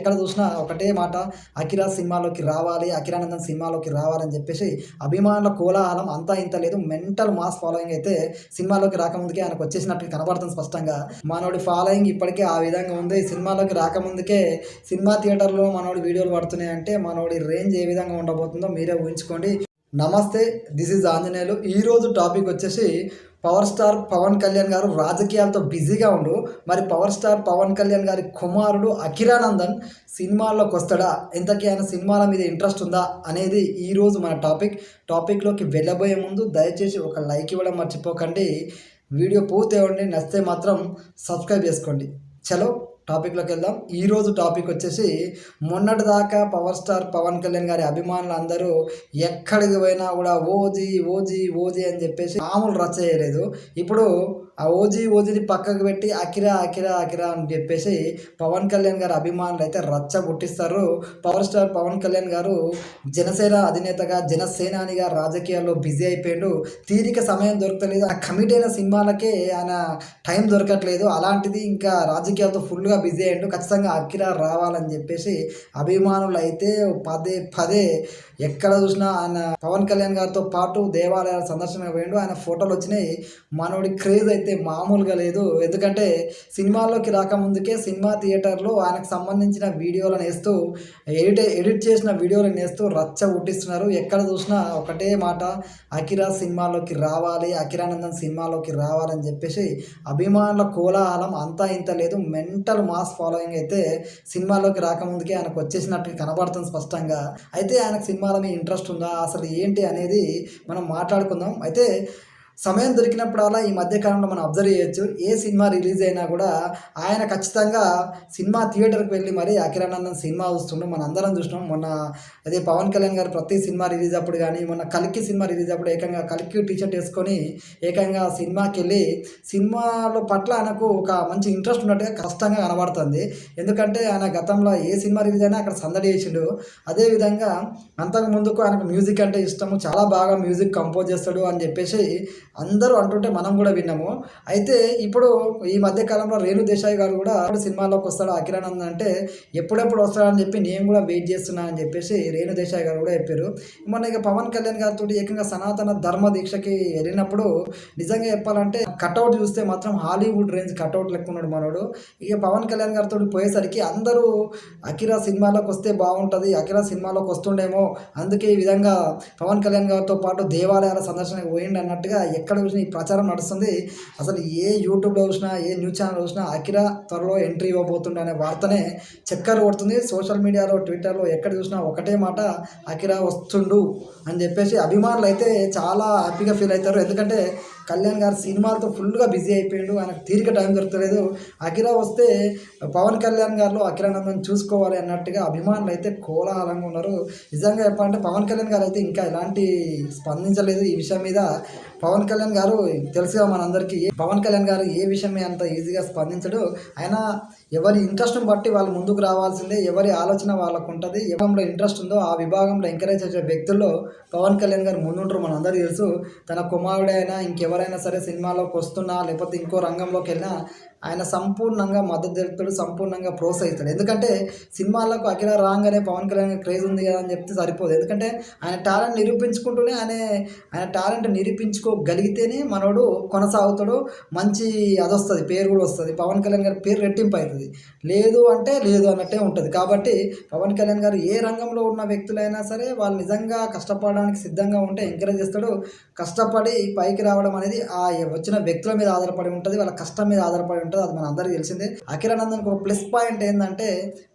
ఎక్కడ చూసినా ఒకటే మాట, అఖిరా సినిమాలోకి రావాలి, అఖిరానందన్ సినిమాలోకి రావాలని చెప్పేసి అభిమానుల కోలాహలం అంతా ఇంత లేదు. మెంటల్ మాస్ ఫాలోయింగ్ అయితే సినిమాలోకి రాకముందుకే ఆయనకు వచ్చేసినట్టు కనబడుతుంది స్పష్టంగా. మనోడి ఫాలోయింగ్ ఇప్పటికే ఆ విధంగా ఉంది. సినిమాలోకి రాకముందుకే సినిమా థియేటర్లో మనోడి వీడియోలు పడుతున్నాయంటే మనోడి రేంజ్ ఏ విధంగా ఉండబోతుందో మీరే ఊహించుకోండి. నమస్తే, దిస్ ఈజ్ ఆంజనేయులు. ఈరోజు టాపిక్ వచ్చేసి పవర్ స్టార్ పవన్ కళ్యాణ్ గారు రాజకీయాలతో బిజీగా ఉండు, మరి పవర్ స్టార్ పవన్ కళ్యాణ్ గారి కుమారుడు అఖిరానందన్ సినిమాల్లోకి వస్తాడా, ఇంతకీ ఆయన సినిమాల మీద ఇంట్రెస్ట్ ఉందా అనేది ఈరోజు మన టాపిక్లోకి వెళ్ళబోయే ముందు దయచేసి ఒక లైక్ ఇవ్వడం మర్చిపోకండి. వీడియో పూర్తి అవ్వండి, నచ్చితే మాత్రం సబ్స్క్రైబ్ చేసుకోండి. చలో టాపిక్లోకి వెళ్దాం. ఈరోజు టాపిక్ వచ్చేసి మొన్నటిదాకా పవర్ స్టార్ పవన్ కళ్యాణ్ గారి అభిమానులు అందరూ ఎక్కడికి పోయినా కూడా ఓజీ ఓజీ ఓజీ అని చెప్పేసి మామూలు రచ్చ చేయలేదు. ఇప్పుడు ఆ ఓజీని పక్కకు పెట్టి అఖిరా అఖిరా అఖిరా అని చెప్పేసి పవన్ కళ్యాణ్ గారి అభిమానులు అయితే రచ్చ పుట్టిస్తారు. పవర్ స్టార్ పవన్ కళ్యాణ్ గారు జనసేన అధినేతగా జనసేనానిగా రాజకీయాల్లో బిజీ అయిపోయాడు. తీరిక సమయం దొరకలేదు. ఆ కమిట్ అయిన సినిమాలకే ఆయన టైం దొరకట్లేదు. అలాంటిది ఇంకా రాజకీయాలతో ఫుల్గా బిజీ అయ్యాడు. ఖచ్చితంగా అఖిరా రావాలని చెప్పేసి అభిమానులు అయితే పదే పదే ఎక్కడ చూసినా ఆయన పవన్ కళ్యాణ్ గారితో పాటు దేవాలయాల సందర్శనకు పోయిండు. ఆయన ఫోటోలు వచ్చినాయి. మనోడి క్రేజ్ అయితే మామూలుగా లేదు. ఎందుకంటే సినిమాల్లోకి రాకముందుకే సినిమా థియేటర్లో ఆయనకు సంబంధించిన వీడియోలను వేస్తూ ఎడిట్ చేసిన వీడియోలను వేస్తూ రచ్చ పుట్టిస్తున్నారు. ఎక్కడ చూసినా ఒకటే మాట, అఖిరా సినిమాలోకి రావాలి, అఖిరానందన్ సినిమాలోకి రావాలని చెప్పేసి అభిమానుల కోలాహలం అంతా ఇంత లేదు. మెంటల్ మాస్ ఫాలోయింగ్ అయితే సినిమాలోకి రాకముందుకే ఆయనకు వచ్చేసినట్టు కనబడుతుంది స్పష్టంగా. అయితే ఆయనకు సినిమాల మీద ఇంట్రెస్ట్ ఉందా, అసలు ఏంటి అనేది మనం మాట్లాడుకుందాం. అయితే సమయం దొరికినప్పుడల్లా ఈ మధ్యకాలంలో మనం అబ్జర్వ్ చేయొచ్చు, ఏ సినిమా రిలీజ్ అయినా కూడా ఆయన ఖచ్చితంగా సినిమా థియేటర్కి వెళ్ళి మరి అఖిరానందన్ సినిమా చూస్తుండే మనం అందరం చూసినాం. మొన్న అదే పవన్ కళ్యాణ్ గారు ప్రతి సినిమా రిలీజ్ అప్పుడు కానీ, మొన్న కల్కి సినిమా రిలీజ్ అప్పుడు ఏకంగా కల్కి టీషర్ట్ వేసుకొని ఏకంగా సినిమాకి వెళ్ళి సినిమాలో పట్ల ఆయనకు ఒక మంచి ఇంట్రెస్ట్ ఉన్నట్టుగా కష్టంగా కనబడుతుంది. ఎందుకంటే ఆయన గతంలో ఏ సినిమా రిలీజ్ అయినా అక్కడ సందడి చేసిండు. అదేవిధంగా అంతకు ముందుకు ఆయనకు మ్యూజిక్ అంటే ఇష్టము, చాలా బాగా మ్యూజిక్ కంపోజ్ చేస్తాడు అని చెప్పేసి అందరూ అంటుంటే మనం కూడా విన్నాము. అయితే ఇప్పుడు ఈ మధ్య కాలంలో రేణు దేశాయ్ గారు కూడా సినిమాలోకి వస్తాడు అఖిరానందన్ అంటే ఎప్పుడెప్పుడు వస్తాడని చెప్పి నేను కూడా వెయిట్ చేస్తున్నా అని చెప్పేసి రేణు దేశాయ్ గారు కూడా చెప్పారు. మొన్న ఇక పవన్ కళ్యాణ్ గారితో ఏకంగా సనాతన ధర్మ దీక్షకి వెళ్ళినప్పుడు నిజంగా చెప్పాలంటే కట్అవుట్ చూస్తే మాత్రం హాలీవుడ్ రేంజ్ కట్అవుట్ లెక్క ఉన్నాడు మనోడు. ఇక పవన్ కళ్యాణ్ గారితో పోయేసరికి అందరూ అఖిరా సినిమాలోకి వస్తే బాగుంటుంది, అఖిరా సినిమాలోకి వస్తుండేమో, అందుకే ఈ విధంగా పవన్ కళ్యాణ్ గారితో పాటు దేవాలయాల సందర్శనకు పోయిండి అన్నట్టుగా ఎక్కడ చూసినా ఈ ప్రచారం నడుస్తుంది. అసలు ఏ యూట్యూబ్లో చూసినా, ఏ న్యూస్ ఛానల్ చూసినా అఖిరా త్వరలో ఎంట్రీ ఇవ్వబోతుండే అనే వార్తనే చక్కర్లు కొడుతుంది. సోషల్ మీడియాలో, ట్విట్టర్లో ఎక్కడ చూసినా ఒకటే మాట, అఖిరా వస్తుండు అని చెప్పేసి అభిమానులు అయితే చాలా హ్యాపీగా ఫీల్ అవుతారు. ఎందుకంటే కళ్యాణ్ గారు సినిమాలతో ఫుల్గా బిజీ అయిపోయాడు, ఆయనకు తీరిక టైం దొరకలేదు. అఖిరా వస్తే పవన్ కళ్యాణ్ గారిలో అఖిరానందన్ చూసుకోవాలి అన్నట్టుగా అభిమానులు అయితే కోలాహలంగా ఉన్నారు. నిజంగా చెప్పాలంటే పవన్ కళ్యాణ్ గారు అయితే ఇంకా ఎలాంటి స్పందించలేదు ఈ విషయం మీద. పవన్ కళ్యాణ్ గారు తెలుసుగా మనందరికీ, పవన్ కళ్యాణ్ గారు ఏ విషయమే అంత ఈజీగా స్పందించడు. ఆయన ఎవరి ఇంట్రెస్ట్ని బట్టి వాళ్ళు ముందుకు రావాల్సిందే, ఎవరి ఆలోచన వాళ్ళకు ఉంటుంది. విభాగంలో ఇంట్రెస్ట్ ఉందో ఆ విభాగంలో ఎంకరేజ్ చేసే వ్యక్తుల్లో పవన్ కళ్యాణ్ గారు ముందుంటారు. మనందరికీ తెలుసు. తన కుమారుడైనా ఇంకెవరైనా సరే సినిమాలోకి వస్తున్నా లేకపోతే ఇంకో రంగంలోకి వెళ్ళినా ఆయన సంపూర్ణంగా మద్దతు తెలుపుతాడు, సంపూర్ణంగా ప్రోత్సహిస్తాడు. ఎందుకంటే సినిమాలకు అఖిరా రాగానే పవన్ కళ్యాణ్ క్రేజ్ ఉంది కదా అని చెప్తే సరిపోదు. ఎందుకంటే ఆయన టాలెంట్ నిరూపించుకుంటూనే ఆయన టాలెంట్ నిరూపించుకోగలిగితేనే మనోడు కొనసాగుతాడు, మంచి అదొస్తుంది, పేరు కూడా వస్తుంది. పవన్ కళ్యాణ్ గారి పేరు రెట్టింపు అవుతుంది. లేదు అంటే లేదు అన్నట్టే ఉంటుంది. కాబట్టి పవన్ కళ్యాణ్ గారు ఏ రంగంలో ఉన్న వ్యక్తులైనా సరే వాళ్ళు నిజంగా కష్టపడడానికి సిద్ధంగా ఉంటే ఎంకరేజ్ చేస్తాడు. కష్టపడి పైకి రావడం అనేది ఆ వచ్చిన వ్యక్తుల మీద ఆధారపడి ఉంటుంది, వాళ్ళ కష్టం మీద ఆధారపడి ఉంటుంది. అది మన అందరికీ తెలిసిందే. అఖిరానందన్కి ఒక ప్లస్ పాయింట్ ఏంటంటే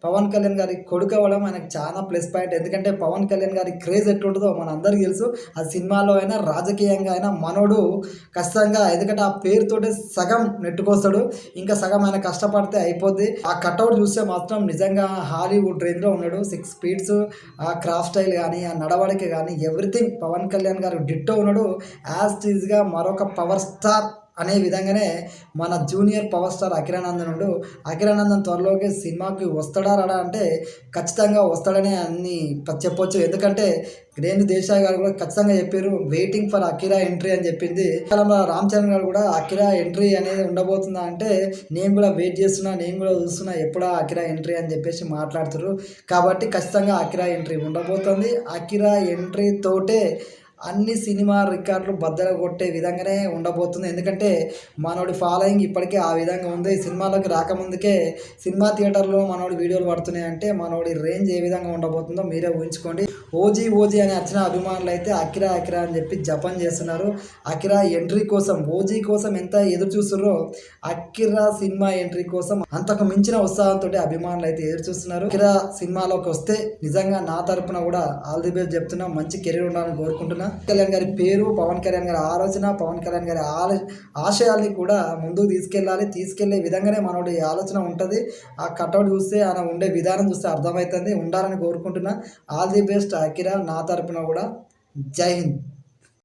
పవన్ కళ్యాణ్ గారి కొడుకు అవ్వడం ఆయనకు చాలా ప్లస్ పాయింట్. ఎందుకంటే పవన్ కళ్యాణ్ గారి క్రేజ్ ఎట్లుంటుందో మన అందరికీ తెలుసు. అది సినిమాలో అయినా రాజకీయంగా అయినా మనోడు ఖచ్చితంగా, ఎందుకంటే ఆ పేరుతోటి సగం నెట్టుకొస్తాడు, ఇంకా సగం ఆయన కష్టపడితే అయిపోద్ది. ఆ కట్అవుట్ చూస్తే మాత్రం నిజంగా హాలీవుడ్ రేంజ్లో ఉన్నాడు. 6 ఫీట్స్, ఆ క్రాఫ్ స్టైల్ కానీ, ఆ నడవడిక కానీ ఎవ్రీథింగ్ పవన్ కళ్యాణ్ గారు డిట్టో ఉన్నాడు. యాజ్ టీజ్గా మరొక పవర్ స్టార్ అనే విధంగానే మన జూనియర్ పవర్ స్టార్ అఖిరానందనుడు అఖిరానందన్ త్వరలోకి సినిమాకి వస్తాడా రాడా అంటే ఖచ్చితంగా వస్తాడనే అన్ని చెప్పొచ్చు. ఎందుకంటే రేణు దేశాయ్ గారు కూడా ఖచ్చితంగా చెప్పారు, వెయిటింగ్ ఫర్ అఖిరా ఎంట్రీ అని చెప్పింది. కాలంలో రామ్ చరణ్ గారు కూడా అఖిరా ఎంట్రీ అనేది ఉండబోతుందా అంటే నేను కూడా వెయిట్ చేస్తున్నా, నేను కూడా చూస్తున్నా ఎప్పుడా అఖిరా ఎంట్రీ అని చెప్పేసి మాట్లాడుతున్నారు. కాబట్టి ఖచ్చితంగా అఖిరా ఎంట్రీ ఉండబోతుంది. అఖిరా ఎంట్రీ తోటే అన్ని సినిమా రికార్డులు బద్దలు కొట్టే విధంగానే ఉండబోతుంది. ఎందుకంటే మనోడి ఫాలోయింగ్ ఇప్పటికే ఆ విధంగా ఉంది. సినిమాలోకి రాకముందుకే సినిమా థియేటర్లో మనోడి వీడియోలు పడుతున్నాయి అంటే మనోడి రేంజ్ ఏ విధంగా ఉండబోతుందో మీరే ఊహించుకోండి. ఓజీ ఓజీ అని వచ్చిన అభిమానులు అయితే అఖిరా అఖిరా అని చెప్పి జపం చేస్తున్నారు. అఖిరా ఎంట్రీ కోసం, ఓజీ కోసం ఎంత ఎదురు చూస్తున్నారో అఖిరా సినిమా ఎంట్రీ కోసం అంతకు మించిన ఉత్సాహంతో అభిమానులు అయితే ఎదురు చూస్తున్నారు. అఖిరా సినిమాలోకి వస్తే నిజంగా నా తరపున కూడా ఆల్ ది బెస్ట్ చెప్తున్నా. మంచి కెరీర్ ఉండాలని కోరుకుంటున్నా. కళ్యాణ్ గారి పేరు, పవన్ కళ్యాణ్ గారి ఆలోచన, పవన్ కళ్యాణ్ గారి ఆశయాల్ని కూడా ముందుకు తీసుకెళ్లే విధంగానే మనోడి ఆలోచన ఉంటుంది. ఆ కట్అవుట్ చూస్తే ఆయన ఉండే విధానం చూస్తే అర్థమవుతుంది. ఉండాలని కోరుకుంటున్నా. ఆల్ ది బెస్ట్ అఖిరా నా తరపున కూడా. జై హింద్.